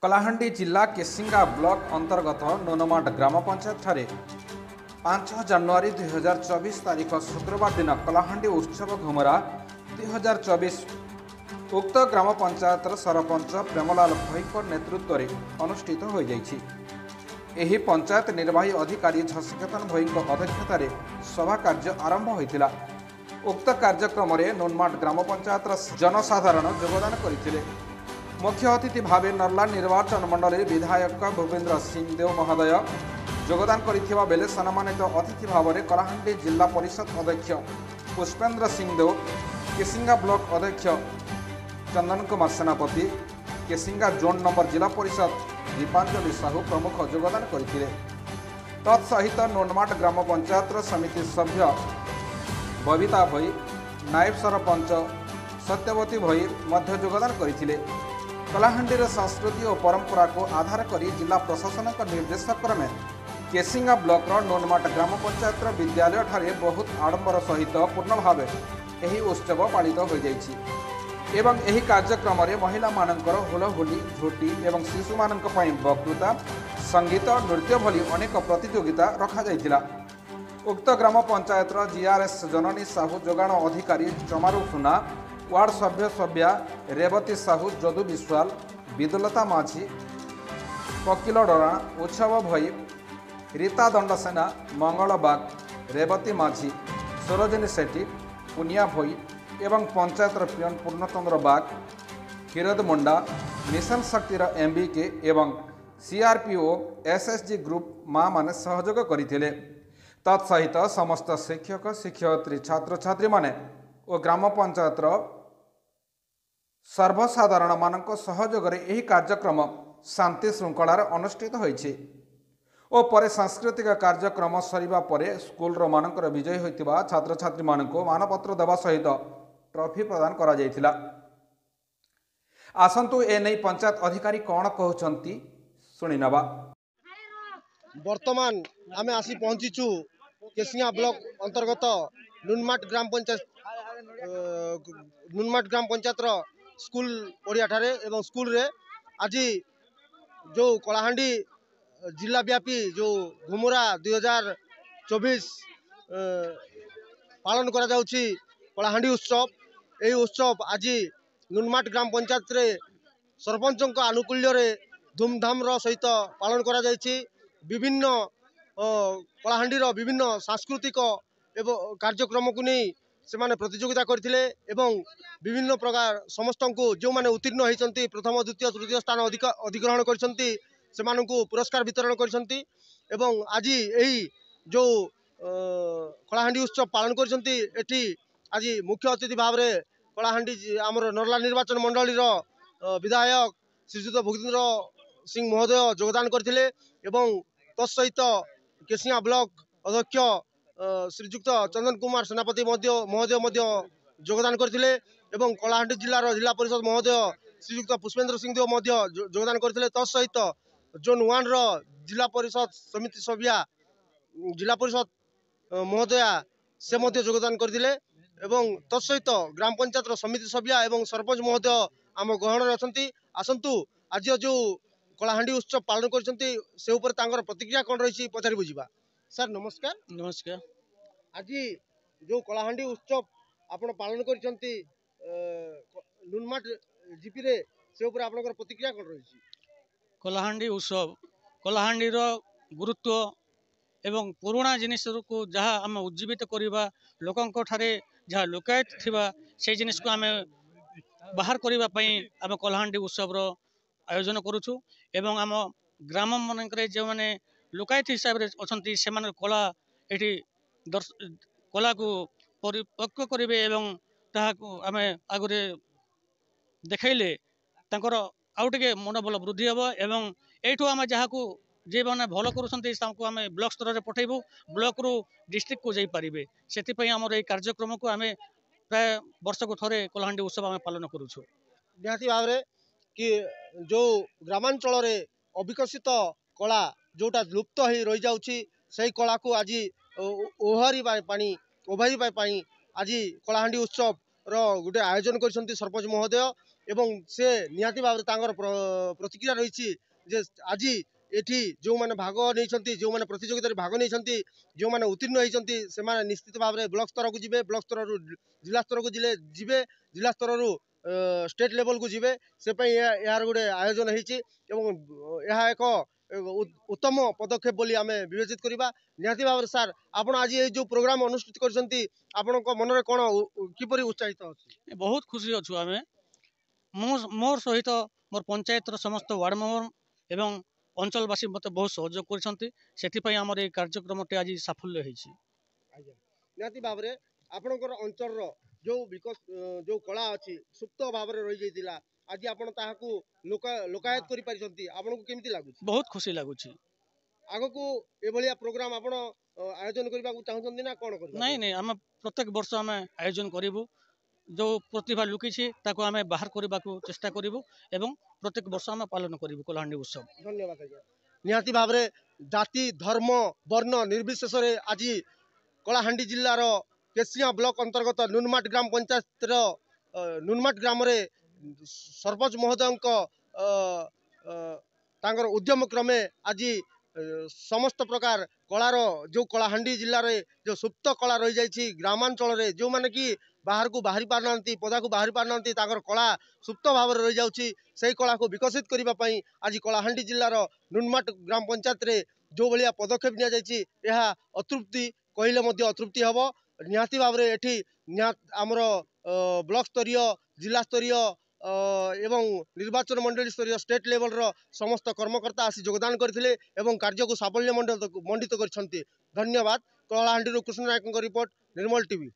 कलाहांडी जिला केसिंगा ब्लॉक अंतर्गत नोनमाट ग्राम पंचायत ठारे 5 जनवरी 2024 तारीख शुक्रवार दिन कलाहांडी उत्सव घुमरा 2024 उक्त ग्राम पंचायत सरपंच प्रेमलाल भईक नेतृत्व में अनुष्ठित हो जाइछि। एही पंचायत निर्वाही अधिकारी झषकेतन भईक अध्यक्षता सभा कार्य आरंभ होइतिला। उक्त कार्यक्रम में नोनमाट ग्राम पंचायत जनसाधारण योगदान करथिले। मुख्य अतिथि भाव नर्ला निर्वाचन मंडल विधायक भूपेन्द्र सिंह देव महोदय योगदान करथिबा बेले सम्मानित अतिथि भाव में कलाहांडी जिला परिषद अध्यक्ष पुष्पेन्द्र सिंह देव, केसिंगा ब्लॉक अध्यक्ष चंदन कुमार सेनापति, केसिंगा जोन नंबर जिला परिषद दीपांजलि साहू प्रमुख योगदान करथिले। तत्सहित नोनमाट ग्राम पंचायत समिति सभ्य बबिता भई, नायब सरपंच सत्यवती भई मध्य योगदान करथिले। कलाहांडीर संस्कृति और परंपरा को आधार करी जिला प्रशासन निर्देश क्रमे केसिंगा ब्लॉक नोनमाट ग्राम पंचायत विद्यालय ठारे बहुत आडंबर सहित पूर्ण भाव यही उत्सव पालित हो जाइछि। एवं यही कार्यक्रम में महिला मानकर हुलहुली, झोटी एवं शिशु मानक पई वक्तृता, संगीत, नृत्य भली अनेक प्रतियोगिता रखा जाइतिला। उक्त ग्राम पंचायत जीआरएस जननी साहू, जोगाण अधिकारी चमारू सुना, वार्ड सभ्य सभ्या रेवती साहू, जदू विश्वाल, विदुलता माझी, पकिल डरा, उत्सव भई, रीता दंडसेना, मंगल बाग, रेवती माझी, सरोजिनी सेठी, पुनिया भई एवं पंचायत पियन पूर्णचंद्र बाग, किरद मुंडा, मिशन शक्तिर एमबीके एवं सीआरपीओ एसएसजी ग्रुप माँ माने सहयोग करथिले। तत्सहित समस्त शिक्षक शिक्षयित्री छात्र छात्री माने और ग्राम पंचायत सर्वसाधारण मानक सहयोग रे एही कार्यक्रम शांति श्रृंखलार अनुष्ठित होइछि। और परे सांस्कृतिक कार्यक्रम सरिबा परे स्कूल मानकर विजयी होइतिबा छात्र छात्री मानको मानपत्र देवा सहित ट्रॉफी प्रदान करा जाइतिला। आसंतु ए नै पंचायत अधिकारी कौन कहउचंती सुनि नबा। वर्तमान आमे आसी पहुंचीचु केसिंगा ब्लॉक अंतर्गत नुनमाट ग्राम पंचायत स्कूल पड़िया ठारे एवं स्कूल रे आज जो कलाहांडी जिला व्यापी जो घुमुरा 2024 पालन करा जाउची कलाहांडी उत्सव। यही उत्सव आज नुनमाट ग्राम पंचायत रे सरपंच आनुकूल्य रे धूमधाम सहित पालन करा जाइछि। विभिन्न कलाहांडी विभिन्न सांस्कृतिक एवं कार्यक्रम को नहीं से माने प्रतियोगिता करथिले एवं विभिन्न प्रकार समस्त को जो माने उत्तीर्ण होइछंती प्रथम द्वितीय तृतीय स्थान अधिग्रहण करछंती से मानकु पुरस्कार वितरण करछंती। एवं आज यही जो कलाहांडी उत्सव पालन करछंती एठी आज मुख्य अतिथि भाव में कलाहांडी आमर नर्ला निर्वाचन मंडल विधायक श्रीजुत भूपेन्द्र सिंह महोदय योगदान करथिले एवं तत्सहित केसिंगा ब्लॉक अध्यक्ष श्रीजुक्त चंदन कुमार सेनापति महोदय योगदान करथिले एवं कलाहांडी जिलार जिला परिषद महोदय श्रीजुक्त पुष्पेन्द्र सिंह देव योगदान करथिले। तत्सहित जोन 1 जिला परिषद समिति सभ्या जिला परिषद महोदया से योगदान करथिले एवं तत्सहित ग्राम पंचायत समिति सभ्या एवं सरपंच महोदय आम गहन अछंती। आसंतु आज जो कलाहांडी उत्सव पालन करछंती से ऊपर तांकर प्रतिक्रिया कोन रहिछि पचारि बुझिबा। सर नमस्कार। नमस्कार। आज जो कलाहांडी उत्सव आपण पालन करछंती नुनमाट जीपी रे से ऊपर आपनकर प्रतिक्रिया कोन रहिछि। कलाहांडी उत्सव कलाहांडी रो गुरुत्व एवं पुराना जिनिस को जहाँ आम उज्जीवित करवा लोक ठारे जहाँ लोकायत थिबा से जिनिस को आम बाहर करबा पई आम कलाहांडी उत्सव रो आयोजन करूछु एवं आम ग्राम मानकरे जो माने लोकायत हिसाब रे अछंती से माने कला एठी कला को परिपक्व करिवे एवं ताहा को आम आगरे देखाइले तांकर आउ टिके मनोबल वृद्धि हेबो एवं एठो आम जहाँ को जे माने भल करूछंती तांको आम ब्लॉक स्तर रे पठेबो, ब्लॉक रु डिस्ट्रिक्ट को जाई पारिबे। सेति पई हमर ए कार्यक्रम को आम प्राय वर्ष को थरे कलाहांडी उत्सव आम पालन करूछु। निहाती भाव रे कि जो ग्रामांचल रे अविकसित कला जोटा लुप्त हो रही जाउछि सही कला को आज ओभारी पानी आज कलाहांडी उत्सव गोटे आयोजन कर सरपंच महोदय एवं से निहाती भाव प्रतिक्रिया रही जे आज एठी जो माने भाग नहीं जो माने प्रतियोगिता भाग नहीं जो माने उत्तीर्ण होती से निश्चित भाव में ब्लॉक स्तर को जिबे ब्लॉक स्तर जिला स्तर को जिबे जिला स्तर स्टेट लेवल को जिबे से यार गोटे आयोजन होती एक उत्तम पदक्षेप बोली आमे विवेचित करबा निहाती भाव सर आपण आज ये जो प्रोग्राम अनुष्ठित करछंती आपनक मनरे कोन किपरि उत्साहित अछि बहुत खुशी अच्छु आमे मोर सहित मोर पंचायतर समस्त वार्ड मेंबर एवं अंचलवासी मते बहुत सहयोग करछंती सेथिपई हमर ए कार्यक्रमटे आज सफल होईछि निहाती भाव रे आपनकर अंचल रो जो कला अछि सुप्त भाव रे रहि जैतिला आज आपण ताहाकू लोकायत करि पारिछंती आपनको केमिति लागु बहुत खुशी लागुछि आगो को एभलिया प्रोग्राम आपण आयोजन करबा को चाहछंती ना कोन करबा नहीं नहीं हम प्रत्येक वर्ष हम आयोजन करिवु जो प्रतिभा लुकिछि ताको आमे बाहर करबा को चेष्टा करिवु एवं प्रत्येक वर्ष हम पालन करिवु कलाहांडी उत्सव धन्यवाद आज्ञा निहाती भाव रे जाति धर्म वर्ण निर्विशेष रे आज कलाहांडी जिल्लार केसिया ब्लॉक अंतर्गत नुनमाट ग्राम पंचायत नुनमाट ग्राम रे सरपंच महोदय तांकर उद्यम क्रमे आज समस्त प्रकार कलार जो कलाहांडी जिल्ला रे जो सुप्त कला रही जाइछि ग्रामांचल रे जो माने कि बाहर को बाहरी पारनांती पदा को बाहरी पारनांती तांकर कला सुप्त भाव रे रही जाउछि सेही कला को विकसित करिबा पई आज कलाहांडी जिल्लार नुनमाट ग्राम पंचायत रे जो भलिया पदक्षेप निया जाइछि एहा अतृप्ति कहिले मध्य अतृप्ति हबो निहाती भाव रे एठी हमर ब्लॉक स्तरीय जिला स्तरीय एवं निर्वाचन मंडली स्तरीय स्टेट लेवल रो समस्त कर्मकर्ता आसी योगदान करथिले एवं कार्य को साफल्य मंडित करछंती धन्यवाद कलाहांडी रो कृष्ण नायक रिपोर्ट निर्मल टीवी।